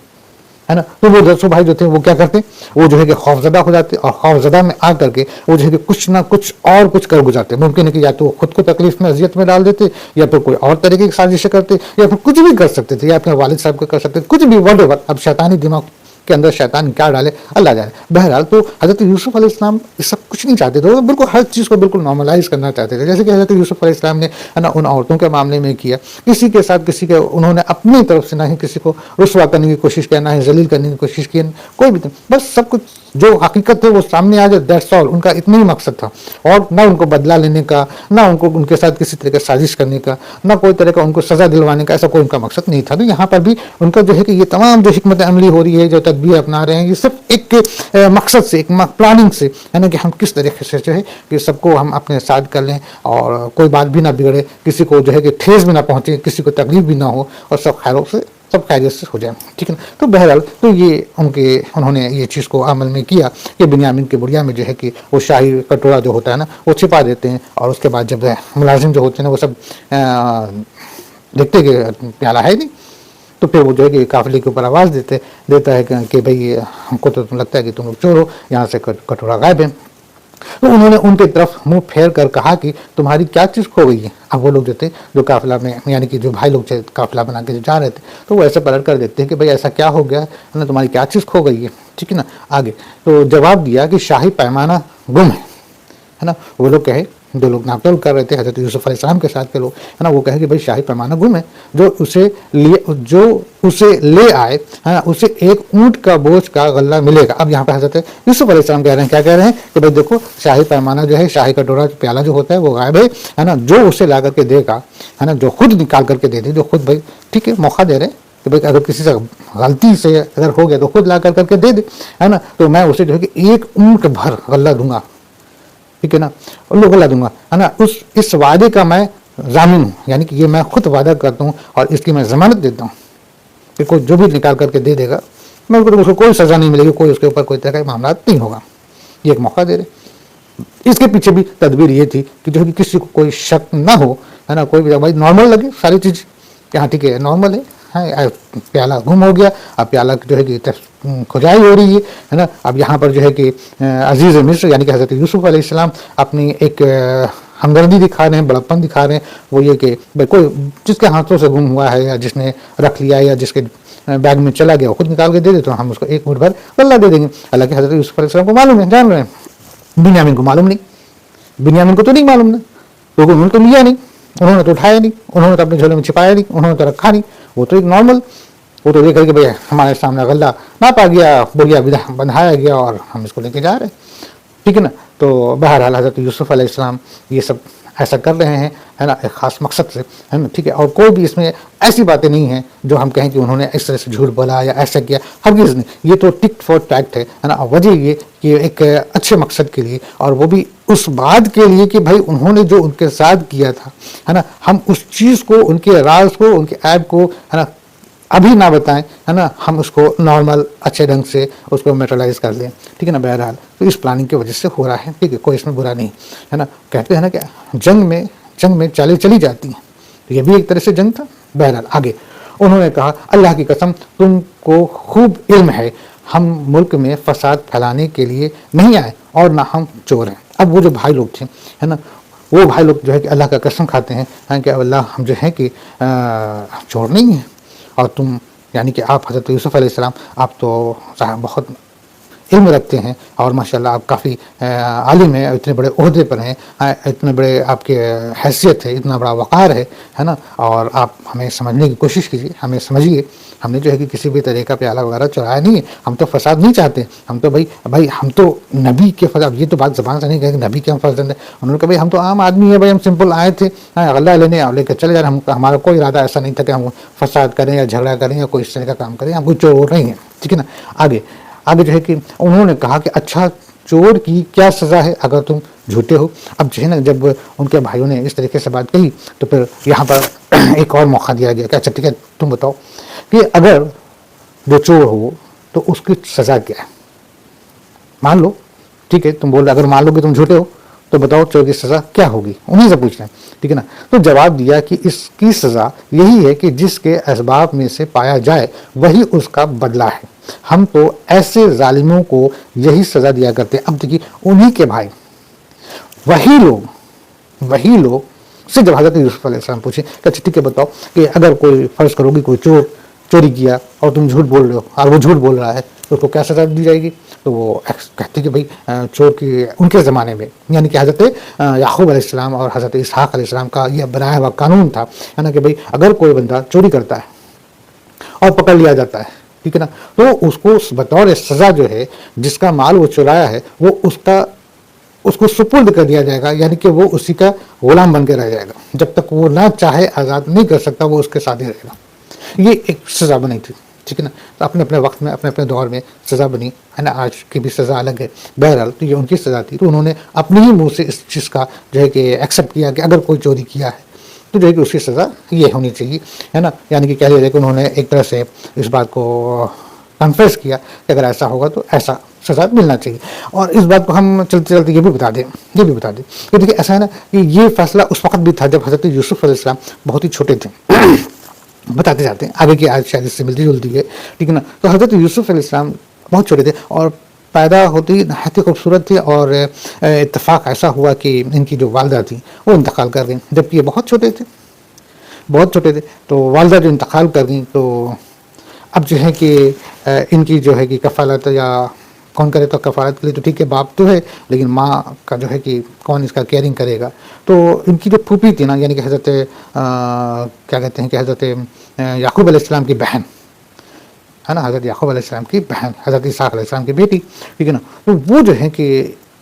ہے نا، تو وہ 10 بھائی جو تھے وہ کیا کرتے، وہ جو ہے کہ خوفزدہ ہو جاتے، اور خوفزدہ میں آ کر کے وہ جو ہے کہ کچھ نہ کچھ اور کچھ کر گزارتے. ممکن ہے کہ یا تو وہ خود کو تکلیف میں، اذیت میں ڈال دیتے، یا پھر کوئی اور طریقے کی سازشیں کرتے، یا پھر کچھ بھی کر سکتے تھے، یا اپنے والد صاحب کو کر سکتے تھے، کچھ بھی واٹ ایور. اب شیطانی دماغ کے اندر شیطان کیا ڈالے اللہ جانے. بہرحال تو حضرت یوسف علیہ السلام یہ سب کچھ نہیں چاہتے تھے، وہ بالکل ہر چیز کو بالکل نارملائز کرنا چاہتے تھے. جیسے کہ حضرت یوسف علیہ السلام نے نا ان عورتوں کے معاملے میں کیا، کسی کے ساتھ کسی کے انہوں نے اپنی طرف سے نہ ہی کسی کو رسوا کرنے کی کوشش کیا، نہ ہی ذلیل کرنے کی کوشش کی، کوئی بھی. بس سب کچھ جو حقیقت ہے وہ سامنے آ جائے، دیٹس آل. ان کا اتنا ہی مقصد تھا، اور نہ ان کو بدلہ لینے کا، نہ ان کو ان کے ساتھ کسی طرح کی سازش کرنے کا، نہ کوئی طرح کا ان کو سزا دلوانے کا، ایسا کوئی ان کا مقصد نہیں تھا. تو یہاں پر بھی ان کا جو ہے کہ یہ تمام جو حکمت عملی ہو رہی ہے، جو تدبیر اپنا رہے ہیں، یہ صرف ایک مقصد سے، ایک پلاننگ سے ہے نا، کہ ہم کس طریقے سے جو ہے کہ سب کو ہم اپنے ساتھ کر لیں اور کوئی بات بھی نہ بگڑے، کسی کو جو ہے کہ ٹھیس بھی نہ پہنچے، کسی کو تکلیف بھی نہ ہو، اور سب خیروں سے سب خیریت سے ہو جائے، ٹھیک ہے نا. تو بہرحال تو یہ انہوں نے یہ چیز کو عمل میں کیا کہ بنیامین کے بڑیا میں جو ہے کہ وہ شاہی کٹورا جو ہوتا ہے نا وہ چھپا دیتے ہیں، اور اس کے بعد جب ملازم جو ہوتے ہیں نا وہ سب دیکھتے کہ پیالہ ہے نہیں، تو پھر وہ جو ہے کہ قافلے کے اوپر آواز دیتا ہے کہ بھئی ہم کو تو لگتا ہے کہ تم لوگ چور ہو، یہاں سے کٹورا غائب ہے. تو انہوں نے ان کی طرف منہ پھیر کر کہا کہ تمہاری کیا چیز کھو گئی ہے. اب وہ لوگ جو تھے جو قافلہ میں یعنی کہ جو بھائی لوگ تھے قافلہ بنا کے جو جا رہے تھے تو وہ ایسے پلٹ کر دیتے ہیں کہ بھائی ایسا کیا ہو گیا ہے نا, تمہاری کیا چیز کھو گئی ہے. ٹھیک ہے نا. آگے تو جواب دیا کہ شاہی پیمانہ گم ہے نا. وہ لوگ کہے جو لوگ ناپتول کر رہے تھے حضرت یوسف علیہ السلام کے ساتھ کے لوگ ہے نا, وہ کہے کہ بھائی شاہی پیمانہ گم ہے. جو اسے لے آئے ہے نا, اسے ایک اونٹ کا بوجھ کا غلہ ملے گا. اب یہاں پہ حضرت یوسف علیہ السلام کہہ رہے ہیں, کیا کہہ رہے ہیں کہ بھائی دیکھو شاہی پیمانہ جو ہے, شاہی کٹورا پیالہ جو ہوتا ہے وہ غائب ہے نا. جو اسے لا کر کے دے گا ہے نا, جو خود نکال کر کے دے دے, جو خود بھائی ٹھیک ہے موقع دے رہے ہیں کہ بھائی اگر کسی سے غلطی سے اگر ہو گیا تو خود لا کر کے دے دے ہے نا, تو میں اسے جو ہے کہ ایک اونٹ بھر غلہ دوں گا. ٹھیک ہے نا, لوگ غلہ دوں گا ہے نا. اس وعدے کا میں ضامن ہوں, یعنی کہ یہ میں خود وعدہ کرتا ہوں اور اس کی میں ضمانت دیتا ہوں کہ کوئی جو بھی نکال کر کے دے دے گا میں اس کو کوئی سزا نہیں ملے گی, کوئی اس کے اوپر کوئی طرح کا معاملات نہیں ہوگا. یہ ایک موقع دے رہے. اس کے پیچھے بھی تدبیر یہ تھی کہ جو ہے کہ کسی کو کوئی شک نہ ہو ہے نا, کوئی بھی بھائی نارمل لگے ساری چیز کہ ہاں ٹھیک ہے نارمل ہے, پیالہ گم ہو گیا, اب پیالہ جو ہے کہ کھجائی ہو رہی ہے نا. اب یہاں پر جو ہے کہ عزیز مصر یعنی کہ حضرت یوسف علیہ السلام اپنی ایک ہمدردی دکھا رہے ہیں, بڑپن دکھا رہے ہیں. وہ یہ کہ بھائی کوئی جس کے ہاتھوں سے گم ہوا ہے یا جس نے رکھ لیا یا جس کے بیگ میں چلا گیا وہ خود نکال کے دے دے تو ہم اس کو ایک اونٹ بھر غلہ دے دیں گے. حالانکہ حضرت یوسف علیہ السلام کو معلوم ہے, جان رہے ہیں. بنیامین کو معلوم نہیں, بنیامین کو تو نہیں معلوم نا, کیونکہ انہوں نے تو لیا نہیں, انہوں نے تو اٹھایا نہیں, انہوں نے تو اپنے جھولے میں چھپایا نہیں, انہوں نے تو رکھا نہیں. وہ تو ایک نارمل, وہ تو دیکھ کہ بھائی ہمارے سامنے غلہ ناپا گیا, بڑھیا بندھایا گیا اور ہم اس کو لے کے جا رہے ہیں. ٹھیک ہے نا. تو بہرحال حضرت یوسف علیہ السلام یہ سب ایسا کر رہے ہیں ہے نا, ایک خاص مقصد سے ہے نا. ٹھیک ہے. اور کوئی بھی اس میں ایسی باتیں نہیں ہیں جو ہم کہیں کہ انہوں نے اس طرح سے جھوٹ بولا یا ایسا کیا, ہرگز نہیں. یہ تو ٹک فور ٹیکٹ ہے نا. وجہ یہ کہ ایک اچھے مقصد کے لیے, اور وہ بھی اس بات کے لیے کہ بھائی انہوں نے جو ان کے ساتھ کیا تھا ہے نا, ہم اس چیز کو, ان کے راز کو, ان کے عیب کو ہے نا ابھی نہ بتائیں ہے نا, ہم اس کو نارمل اچھے ڈھنگ سے اس کو میٹرلائز کر لیں. ٹھیک ہے نا. بہرحال تو اس پلاننگ کی وجہ سے ہو رہا ہے. ٹھیک ہے, کوئی اس میں برا نہیں ہے نا. کہتے ہیں نا کہ جنگ میں چالیں چلی جاتی ہیں, تو یہ بھی ایک طرح سے جنگ تھا. بہرحال آگے انہوں نے کہا اللہ کی قسم تم کو خوب علم ہے ہم ملک میں فساد پھیلانے کے لیے نہیں آئے اور نہ ہم چور ہیں. اب وہ جو بھائی لوگ تھے ہے نا, وہ بھائی لوگ جو ہے کہ اللہ کا قسم کھاتے ہیں کہ اللہ ہم جو ہے کہ چور نہیں ہیں, اور تم یعنی کہ آپ حضرت یوسف علیہ السلام آپ تو بہت علم رکھتے ہیں اور ماشاءاللہ آپ کافی عالم ہیں, اتنے بڑے عہدے پر ہیں, اتنے بڑے آپ کے حیثیت ہے, اتنا بڑا وقار ہے نا, اور آپ ہمیں سمجھنے کی کوشش کیجیے, ہمیں سمجھیے. ہم نے جو ہے کہ کسی بھی طرح کا پیالہ وغیرہ چرایا نہیں ہے, ہم تو فساد نہیں چاہتے. ہم تو بھائی ہم تو نبی کے فضل, یہ تو بات زبان سے نہیں کہیں کہ نبی کے ہم فضل ہیں. انہوں نے کہا بھائی ہم تو عام آدمی ہیں, بھائی ہم سمپل آئے تھے غلہ لینے اور لے کر چلے جا رہے ہیں. ہمارا کوئی ارادہ ایسا نہیں تھا کہ ہم فساد کریں یا جھگڑا کریں یا کوئی اس طرح کا کام کریں, ہم کوئی چور نہیں ہیں. ٹھیک ہے نا. آگے جو ہے کہ انہوں نے کہا کہ اچھا چور کی کیا سزا ہے اگر تم جھوٹے ہو. اب جو ہے نا جب ان کے بھائیوں نے اس طریقے سے بات کہی تو پھر یہاں پر ایک اور موقع دیا گیا کہ اچھا ٹھیک ہے تم بتاؤ کہ اگر جو چور ہو تو اس کی سزا کیا ہے. مان لو ٹھیک ہے تم بول رہے, اگر مان لو کہ تم جھوٹے ہو تو بتاؤ چور کی سزا کیا ہوگی, انہیں سے پوچھ رہے ہیں. ٹھیک ہے نا. تو جواب دیا کہ اس کی سزا یہی ہے کہ جس کے اسباب میں سے پایا جائے وہی اس کا بدلہ ہے. ہم تو ایسے ظالموں کو یہی سزا دیا کرتے ہیں. اب دیکھیے انہی کے بھائی وہی لوگ سے جب حضرت یوسف علیہ السلام پوچھے کہ اچھا ٹھیک ہے بتاؤ کہ اگر کوئی فرض کرو گی کوئی چوری کیا اور تم جھوٹ بول رہے ہو اور وہ جھوٹ بول رہا ہے تو اس کو کیا سزا دی جائے گی. تو وہ کہتے کہ بھائی چور کی ان کے زمانے میں یعنی کہ حضرت یعقوب علیہ السلام اور حضرت اسحاق علیہ السلام کا یہ بنایا ہوا قانون تھا نا کہ بھائی اگر کوئی بندہ چوری کرتا ہے اور پکڑ لیا جاتا ہے ٹھیک ہے نا, تو اس کو بطور سزا جو ہے جس کا مال وہ چرایا ہے وہ اس کو سپرد کر دیا جائے گا, یعنی کہ وہ اسی کا غلام بن کے رہ جائے گا. جب تک وہ نہ چاہے آزاد نہیں کر سکتا, وہ اس کے ساتھ ہی رہے گا. یہ ایک سزا بنی تھی. ٹھیک ہے نا. تو اپنے وقت میں اپنے دور میں سزا بنی ہے نا, آج کی بھی سزا الگ ہے. بہرحال تو یہ ان کی سزا تھی, تو انہوں نے اپنے ہی منہ سے اس چیز کا جو ہے کہ ایکسیپٹ کیا کہ اگر کوئی چوری کیا ہے تو جو ہے کہ اس کی سزا یہ ہونی چاہیے ہے نا. یعنی کہ کہہ لیا جائے کہ انہوں نے ایک طرح سے اس بات کو کنفیس کیا کہ اگر ایسا ہوگا تو ایسا سزا ملنا چاہیے. اور اس بات کو ہم چلتے چلتے یہ بھی بتا دیں کہ دیکھیے ایسا ہے نا کہ یہ فیصلہ اس وقت بھی تھا جب حضرت یوسف علیہ السلام بہت ہی چھوٹے تھے. بتاتے جاتے ہیں آگے کی آج شاید اس سے ملتی جلتی ہے ٹھیک ہے نا. تو حضرت یوسف علیہ السلام بہت چھوٹے تھے اور پیدا ہوتی نہایت ہی خوبصورت تھی، اور اتفاق ایسا ہوا کہ ان کی جو والدہ تھیں وہ انتقال کر گئیں، جبکہ یہ بہت چھوٹے تھے، بہت چھوٹے تھے. تو والدہ جو انتقال کر گئیں، تو اب جو ہے کہ ان کی جو ہے کہ کفالت یا کون کرے، تو کفالت کے لیے تو ٹھیک ہے باپ تو ہے، لیکن ماں کا جو ہے کہ کون اس کا کیئرنگ کرے گا. تو ان کی جو پھوپھی تھی نا، یعنی کہ حضرت کیا کہتے ہیں کہ حضرت یعقوب علیہ السلام کی بہن ہے نا، حضرت یعقوب علیہ السلام کی بہن، حضرت اسحاق علیہ السلام کی بیٹی، ٹھیک ہے نا. تو وہ جو ہے کہ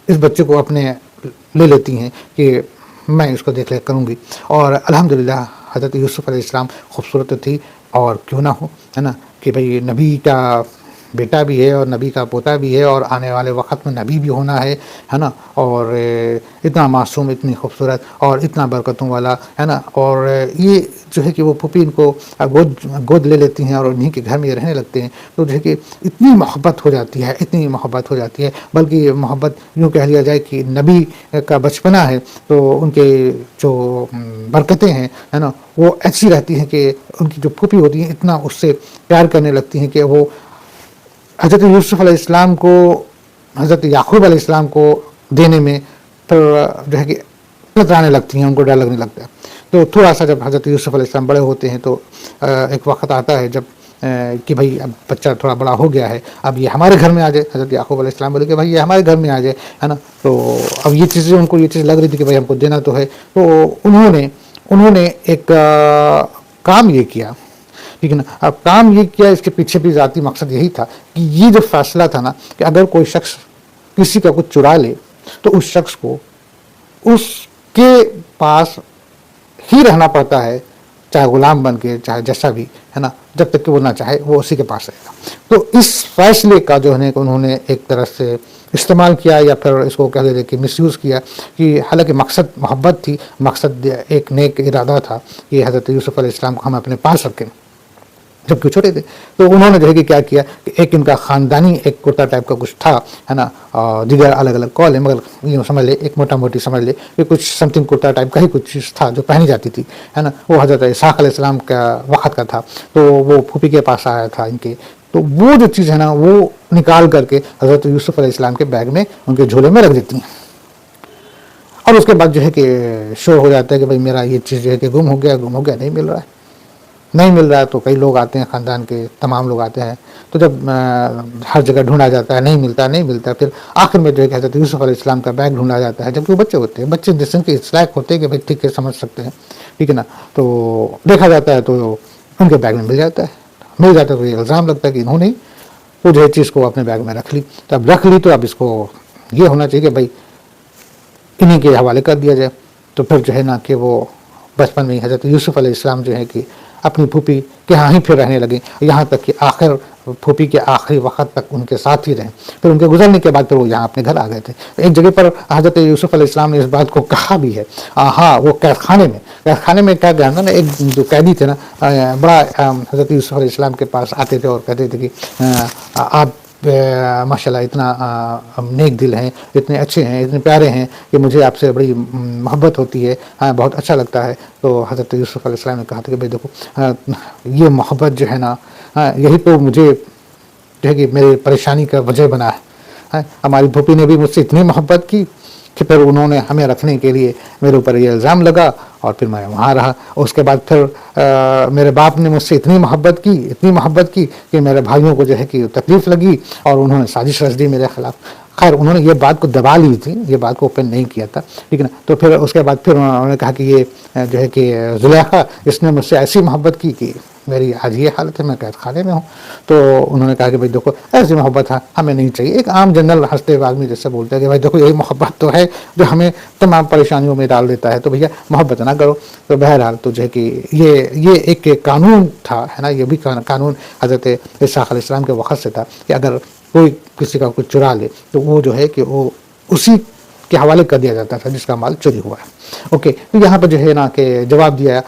اس بچے کو اپنے لے لیتی ہیں کہ میں اس کو دیکھ ریکھ کروں گی. اور الحمدللہ حضرت یوسف علیہ السلام خوبصورت تھی، اور کیوں نہ ہو، ہے نا، کہ بھئی نبی کا بیٹا بھی ہے اور نبی کا پوتا بھی ہے، اور آنے والے وقت میں نبی بھی ہونا ہے نا. اور اتنا معصوم، اتنی خوبصورت اور اتنا برکتوں والا، ہے نا. اور یہ جو ہے کہ وہ پھوپھی ان کو گود لے لیتی ہیں اور انہیں کے گھر میں رہنے لگتے ہیں. تو جو ہے کہ اتنی محبت ہو جاتی ہے، اتنی محبت ہو جاتی ہے، بلکہ محبت یوں کہہ لیا جائے کہ نبی کا بچپنا ہے، تو ان کے جو برکتیں ہیں، ہے نا، وہ ایسی رہتی ہیں کہ ان کی جو پھوپھی ہوتی ہیں اتنا اس سے پیار کرنے لگتی ہیں کہ وہ حضرت یوسف علیہ السلام کو حضرت یعقوب علیہ السلام کو دینے میں پھر جو ہے کہ کترانے لگتی ہیں، ان کو ڈر لگنے لگتا ہے. تو تھوڑا سا جب حضرت یوسف علیہ السلام بڑے ہوتے ہیں، تو ایک وقت آتا ہے جب کہ بھائی اب بچہ تھوڑا بڑا ہو گیا ہے، اب یہ ہمارے گھر میں آ جائے. حضرت یعقوب علیہ السلام بولے کہ بھائی یہ ہمارے گھر میں آ جائے، ہے نا. تو اب یہ چیزیں ان کو یہ چیز لگ رہی تھی کہ بھائی ہم کو دینا تو ہے. تو انہوں نے ایک کام یہ کیا، ٹھیک ہے نا. اب کام یہ کیا، اس کے پیچھے بھی ذاتی مقصد یہی تھا کہ یہ جو فیصلہ تھا نا کہ اگر کوئی شخص کسی کا کچھ چرا لے تو اس شخص کو اس کے پاس ہی رہنا پڑتا ہے، چاہے غلام بن کے، چاہے جیسا بھی، ہے نا، جب تک کہ وہ نہ چاہے وہ اسی کے پاس رہے گا. تو اس فیصلے کا جو ہے انہوں نے ایک طرح سے استعمال کیا، یا پھر اس کو کہہ دے کہ مس یوز کیا، کہ حالانکہ مقصد محبت تھی، مقصد ایک نیک ارادہ تھا کہ حضرت یوسف علیہ السلام کو ہم اپنے پاس رکھیں جبکہ چھوٹے تھے. تو انہوں نے جو ہے کہ کیا کیا کہ ایک ان کا خاندانی ایک کرتا ٹائپ کا کچھ تھا، ہے نا، دیگر الگ الگ کال ہے، مگر یہ سمجھ لے ایک موٹا موٹی سمجھ لے کہ کچھ سم تھنگ کرتا ٹائپ کا ہی کچھ چیز تھا جو پہنی جاتی تھی، ہے نا. وہ حضرت اسحاق علیہ السلام کا وقت کا تھا، تو وہ پھوپھی کے پاس آیا تھا ان کے. تو وہ جو چیز ہے نا وہ نکال کر کے حضرت یوسف علیہ السلام کے بیگ میں، ان کے جھولے میں رکھ دیتی ہیں. اور اس کے بعد جو ہے کہ شو ہو جاتا ہے کہ بھائی میرا یہ چیز جو ہے کہ گم ہو گیا، نہیں مل رہا ہے، نہیں مل رہا ہے. تو کئی لوگ آتے ہیں، خاندان کے تمام لوگ آتے ہیں. تو جب ہر جگہ ڈھونڈا جاتا ہے، نہیں ملتا، پھر آخر میں جو ہے کہ حضرت یوسف علیہ السلام کا بیگ ڈھونڈا جاتا ہے، جبکہ وہ بچے ہوتے ہیں، بچے جس کے اس لائق ہوتے ہیں کہ بھائی ٹھیک ہے سمجھ سکتے ہیں، ٹھیک ہے نا. تو دیکھا جاتا ہے تو ان کے بیگ میں مل جاتا ہے. تو یہ الزام لگتا ہے کہ انہوں نے وہ جو ہے چیز کو اپنے بیگ میں رکھ لی. تو اب رکھ لی تو اب اس کو یہ ہونا چاہیے کہ بھائی انہیں کے حوالے کر دیا جائے. تو پھر جو ہے نا کہ وہ بچپن میں حضرت یوسف علیہ السلام جو ہے کہ اپنی پھوپھی کے ہاں ہی پھر رہنے لگے، یہاں تک کہ آخر پھوپھی کے آخری وقت تک ان کے ساتھ ہی رہے. پھر ان کے گزرنے کے بعد پھر وہ یہاں اپنے گھر آ گئے تھے. ایک جگہ پر حضرت یوسف علیہ السلام نے اس بات کو کہا بھی ہے، ہاں، وہ قید خانے میں کیا گیا نا، ایک جو قیدی تھے نا، بڑا حضرت یوسف علیہ السلام کے پاس آتے تھے اور کہتے تھے کہ آپ ماشاء اللہ اتنا نیک دل ہیں، اتنے اچھے ہیں، اتنے پیارے ہیں کہ مجھے آپ سے بڑی محبت ہوتی ہے، بہت اچھا لگتا ہے. تو حضرت یوسف علیہ السلام نے کہا تھا کہ بھائی دیکھو یہ محبت جو ہے نا، یہی تو مجھے جو ہے کہ میری پریشانی کا وجہ بنا ہے. ہماری پھوپھی نے بھی مجھ سے اتنی محبت کی کہ پھر انہوں نے ہمیں رکھنے کے لیے میرے اوپر یہ الزام لگا، اور پھر میں وہاں رہا. اس کے بعد پھر میرے باپ نے مجھ سے اتنی محبت کی کہ میرے بھائیوں کو جو ہے کہ تکلیف لگی، اور انہوں نے سازش رچ دی میرے خلاف. خیر انہوں نے یہ بات کو دبا لی تھی، یہ بات کو اوپن نہیں کیا تھا، ٹھیک ہے نا. تو پھر اس کے بعد پھر انہوں نے کہا کہ یہ جو ہے کہ زلیخا، اس نے مجھ سے ایسی محبت کی کہ میری آج یہ حالت ہے، میں قید خانے میں ہوں. تو انہوں نے کہا کہ بھائی دیکھو ایسی محبت ہمیں نہیں چاہیے. ایک عام جنرل ہنستے ہوئے آدمی جیسے بولتا ہے کہ بھائی دیکھو یہی محبت تو ہے جو ہمیں تمام پریشانیوں میں ڈال دیتا ہے، تو بھیا محبت نہ کرو. تو بہرحال تو جو ہے کہ یہ ایک قانون تھا، ہے نا. یہ بھی قانون حضرت اسحاق علیہ السلام کے وقت سے تھا کہ اگر کوئی کسی کا کچھ چرا لے تو وہ جو ہے کہ وہ اسی کے حوالے کر دیا جاتا تھا جس کا مال چوری ہوا ہے. اوکے، تو یہاں پر جو ہے نا کہ جواب دیا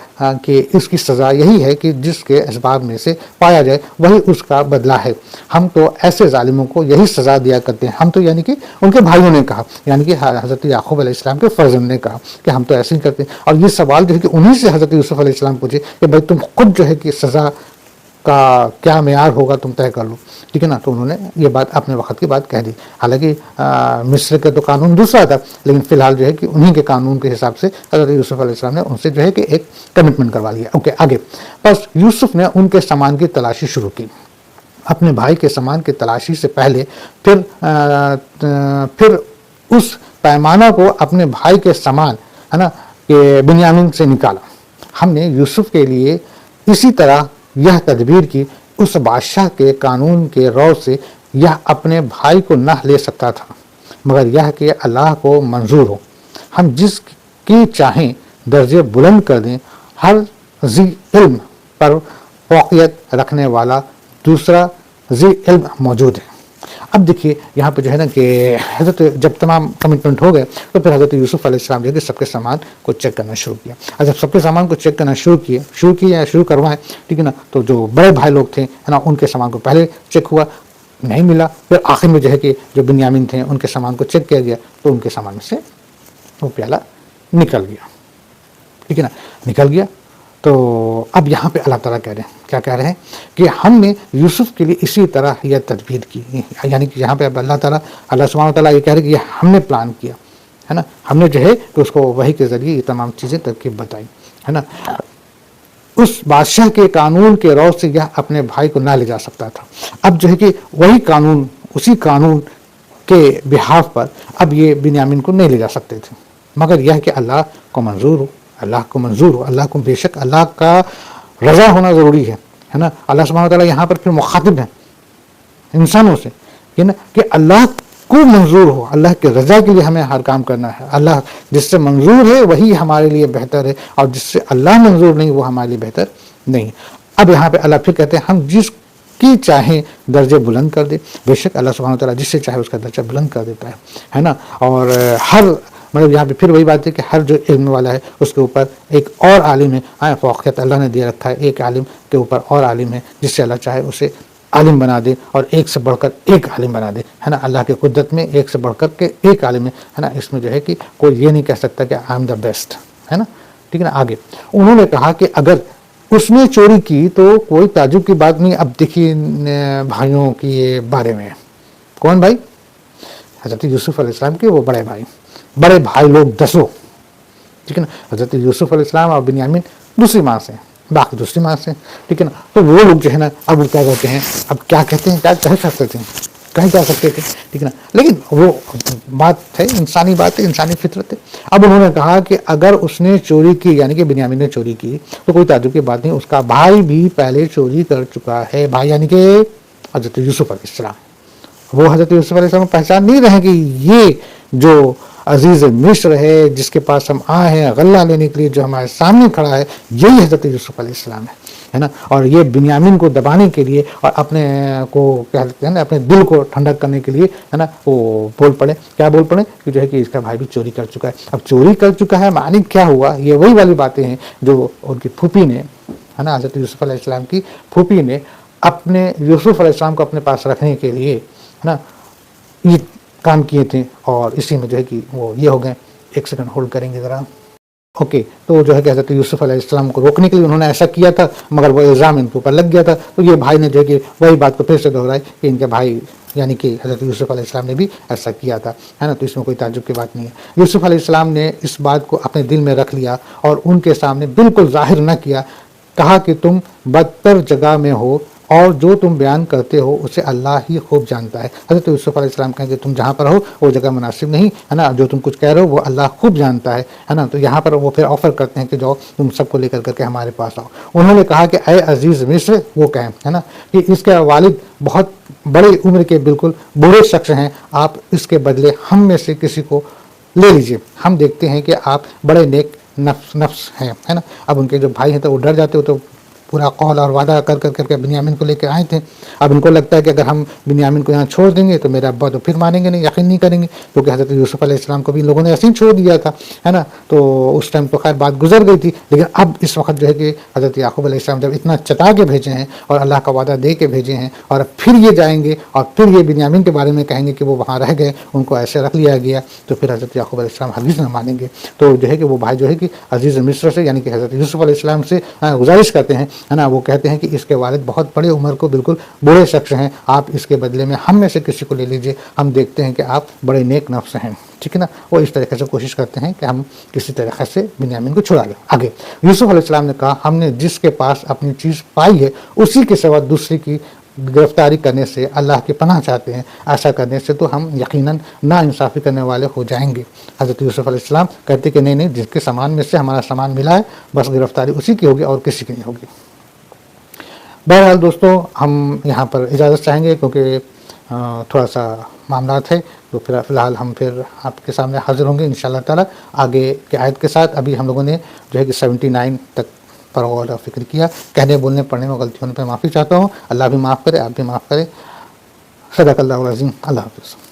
کہ اس کی سزا یہی ہے کہ جس کے اسباب میں سے پایا جائے وہی اس کا بدلہ ہے. ہم تو ایسے ظالموں کو یہی سزا دیا کرتے ہیں. ہم تو یعنی کہ ان کے بھائیوں نے کہا، یعنی کہ حضرت یعقوب علیہ السلام کے فرزند نے کہا کہ ہم تو ایسے ہی کرتے ہیں. اور یہ سوال جو ہے کہ انہیں سے حضرت یوسف علیہ السلام پوچھے کہ بھائی تم خود جو ہے کہ سزا کا کیا معیار ہوگا تم طے کر لو، ٹھیک ہے نا. تو انہوں نے یہ بات اپنے وقت کی بات کہہ دی. حالانکہ مصر کا تو قانون دوسرا تھا، لیکن فی الحال جو ہے کہ انہی کے قانون کے حساب سے حضرت یوسف علیہ السلام نے ان سے جو ہے کہ ایک کمٹمنٹ کروا لیا. اوکے آگے. بس یوسف نے ان کے سامان کی تلاشی شروع کی. اپنے بھائی کے سامان کی تلاشی سے پہلے پھر اس پیمانہ کو اپنے بھائی کے سامان ہے نا کہ بنیامین سے نکالا. ہم نے یوسف کے لیے اسی طرح یہ تدبیر کی. اس بادشاہ کے قانون کے رو سے یہ اپنے بھائی کو نہ لے سکتا تھا، مگر یہ کہ اللہ کو منظور ہو ہم جس کی چاہیں درجے بلند کر دیں. ہر ذی علم پر فوقیت رکھنے والا دوسرا ذی علم موجود ہے. اب دیکھیے یہاں پہ جو ہے نا کہ حضرت جب تمام کمٹمنٹ ہو گئے تو پھر حضرت یوسف علیہ السلام جو ہے کہ سب کے سامان کو چیک کرنا شروع کیا. جب سب کے سامان کو چیک کرنا شروع کروائیں، ٹھیک ہے نا. تو جو بڑے بھائی لوگ تھے ہے نا ان کے سامان کو پہلے چیک ہوا، نہیں ملا. پھر آخر میں جو ہے کہ جو بنیامین تھے ان کے سامان کو چیک کیا گیا تو ان کے سامان میں سے وہ پیالہ نکل گیا، ٹھیک ہے نا، نکل گیا. تو اب یہاں پہ اللہ تعالیٰ کیا کہہ رہے ہیں کہ ہم نے یوسف کے لیے اسی طرح یہ تدبیر کی. یعنی کہ یہاں پہ اب اللہ سبحانہ وتعالیٰ یہ کہہ رہے ہیں کہ یہ ہم نے پلان کیا ہے نا. ہم نے جو ہے کہ اس کو وحی کے ذریعے یہ تمام چیزیں ترکیب بتائی ہے نا. اس بادشاہ کے قانون کے رو سے یہ اپنے بھائی کو نہ لے جا سکتا تھا. اب جو ہے کہ وہی قانون، اسی قانون کے بحاف پر اب یہ بنیامین کو نہیں لے جا سکتے تھے، مگر یہ کہ اللہ کو منظور ہو. اللہ کو بے شک اللہ کا رضا ہونا ضروری ہے نا. اللہ سبحانہ وتعالیٰ یہاں پر پھر مخاطب ہے انسانوں سے کہ اللہ کو منظور ہو، اللہ کے رضا کے لیے ہمیں ہر کام کرنا ہے. اللہ جس سے منظور ہے وہی ہمارے لیے بہتر ہے، اور جس سے اللہ منظور نہیں وہ ہمارے لیے بہتر نہیں. اب یہاں پہ اللہ پھر کہتے ہیں ہم جس کی چاہیں درجے بلند کر دے. بے شک اللہ سبحانہ وتعالیٰ جس سے چاہے اس کا درجہ بلند کر دیتا ہے نا. اور ہر مطلب یہاں پہ پھر وہی بات ہے کہ ہر جو علم والا ہے اس کے اوپر ایک اور عالم ہے. فوقیت اللہ نے دے رکھا ہے، ایک عالم کے اوپر اور عالم ہے، جس سے اللہ چاہے اسے عالم بنا دے اور ایک سے بڑھ کر ایک عالم بنا دے ہے نا. اللہ کے قدرت میں ایک سے بڑھ کر کے ایک عالم ہے نا. اس میں جو ہے کہ کوئی یہ نہیں کہہ سکتا کہ آئی ایم دا بیسٹ ہے نا، ٹھیک ہے نا. آگے انہوں نے کہا کہ اگر اس نے چوری کی تو کوئی تعجب کی بات نہیں. اب دیکھیے بھائیوں کے بارے میں، کون بھائی؟ حضرت یوسف علیہ السلام کے وہ بڑے بھائی لوگ 10، ٹھیک ہے نا. حضرت یوسف علیہ السلام اور بنیامین دوسری ماں سے، باقی دوسری ماں سے، ٹھیک ہے نا. تو وہ لوگ جو ہے نا اب وہ کیا کہتے ہیں، اب کیا کہتے ہیں، کیا کہہ سکتے تھے، کہیں جا سکتے تھے، ٹھیک ہے نا. لیکن وہ بات ہے، انسانی بات ہے، انسانی فطرت ہے. اب انہوں نے کہا کہ اگر اس نے چوری کی، یعنی کہ بنیامین نے چوری کی، تو کوئی تعجب کی بات نہیں، اس کا بھائی بھی پہلے چوری کر چکا ہے. بھائی یعنی کہ حضرت یوسف علیہ السلام. وہ حضرت یوسف علیہ السلام پہچان نہیں رہے کہ یہ جو عزیز مصر ہے جس کے پاس ہم آئے ہیں غلہ لینے کے لیے، جو ہمارے سامنے کھڑا ہے، یہی حضرت یوسف علیہ السلام ہے نا. اور یہ بنیامین کو دبانے کے لیے اور اپنے کو کہتے ہیں نا اپنے دل کو ٹھنڈک کرنے کے لیے ہے نا وہ بول پڑے کہ جو ہے کہ اس کا بھائی بھی چوری کر چکا ہے. اب چوری کر چکا ہے معنی کیا ہوا؟ یہ وہی والی باتیں ہیں جو ان کی پھوپھی نے ہے نا، حضرت یوسف علیہ السلام کی پھوپھی نے اپنے یوسف علیہ السلام کو اپنے پاس رکھنے کے لیے ہے نا یہ کام کیے تھے. اور اسی میں جو ہے کہ وہ یہ ہو گئے. ایک سیکنڈ ہولڈ کریں گے ذرا. اوکے، تو جو ہے کہ حضرت یوسف علیہ السلام کو روکنے کے لیے انہوں نے ایسا کیا تھا، مگر وہ الزام ان کے اوپر لگ گیا تھا. تو یہ بھائی نے جو ہے کہ وہی بات کو پھر سے دہرائی کہ ان کے بھائی یعنی کہ حضرت یوسف علیہ السلام نے بھی ایسا کیا تھا ہے نا. تو اس میں کوئی تعجب کی بات نہیں ہے. یوسف علیہ السلام نے اس بات کو اپنے دل میں رکھ لیا اور ان کے سامنے بالکل ظاہر نہ کیا. کہا کہ تم بدتر جگہ میں ہو اور جو تم بیان کرتے ہو اسے اللہ ہی خوب جانتا ہے. حضرت یوسف علیہ السلام کہیں کہ تم جہاں پر ہو وہ جگہ مناسب نہیں ہے نا، جو تم کچھ کہہ رہے ہو وہ اللہ خوب جانتا ہے نا. تو یہاں پر وہ پھر آفر کرتے ہیں کہ جاؤ تم سب کو لے کر کے ہمارے پاس آؤ. انہوں نے کہا کہ اے عزیز مصر، وہ کہیں ہے نا کہ اس کے والد بہت بڑی عمر کے بالکل بوڑھے شخص ہیں، آپ اس کے بدلے ہم میں سے کسی کو لے لیجئے. ہم دیکھتے ہیں کہ آپ بڑے نیک نفس ہیں ہے نا. اب ان کے جو بھائی ہیں تو وہ ڈر جاتے ہو، تو پورا قول اور وعدہ کر کے بنیامین کو لے کے آئے تھے. اب ان کو لگتا ہے کہ اگر ہم بنیامین کو یہاں چھوڑ دیں گے تو میرا ابا تو پھر مانیں گے نہیں، یقین نہیں کریں گے، کیونکہ حضرت یوسف علیہ السلام کو بھی لوگوں نے ایسے ہی چھوڑ دیا تھا ہے نا. تو اس ٹائم تو خیر بات گزر گئی تھی، لیکن اب اس وقت جو ہے کہ حضرت یعقوب علیہ السلام جب اتنا چتا کے بھیجے ہیں اور اللہ کا وعدہ دے کے بھیجے ہیں، اور پھر یہ جائیں گے اور پھر یہ بنیامین کے بارے میں کہیں گے کہ وہ وہاں رہ گئے، ان کو ایسے رکھ لیا گیا، تو پھر حضرت یعقوب علیہ السلام ہرگز نہ مانیں گے. تو جو ہے کہ وہ بھائی جو ہے کہ عزیز مصر سے یعنی کہ حضرت یوسف علیہ السلام سے گزارش کرتے ہیں ہے نا، وہ کہتے ہیں کہ اس کے والد بہت بڑے عمر کو بالکل بوڑھے شخص ہیں، آپ اس کے بدلے میں ہم میں سے کسی کو لے لیجئے، ہم دیکھتے ہیں کہ آپ بڑے نیک نفس ہیں، ٹھیک ہے نا۔ وہ اس طریقے سے کوشش کرتے ہیں کہ ہم کسی طریقے سے بنیامین کو چھڑا لیں۔ آگے یوسف علیہ السلام نے کہا ہم نے جس کے پاس اپنی چیز پائی ہے اسی کے سوا دوسری کی گرفتاری کرنے سے اللہ کی پناہ چاہتے ہیں، ایسا کرنے سے تو ہم یقیناً نا انصافی کرنے والے ہو جائیں گے۔ حضرت یوسف علیہ السلام کہتے کہ نہیں، جس کے سامان میں سے ہمارا سامان ملا ہے بس گرفتاری اسی کی ہوگی اور کسی کی نہیں ہوگی۔ بہرحال دوستو، ہم یہاں پر اجازت چاہیں گے کیونکہ تھوڑا سا معاملات ہے، تو پھر فی الحال ہم پھر آپ کے سامنے حاضر ہوں گے انشاءاللہ تعالیٰ آگے کے آیت کے ساتھ۔ ابھی ہم لوگوں نے جو ہے کہ 79 تک پر غور و فکر کیا۔ کہنے بولنے پڑھنے میں غلطی ہونے پہ معافی چاہتا ہوں، اللہ بھی معاف کرے، آپ بھی معاف کرے۔ صدق اللہ العظیم۔ اللہ حافظ۔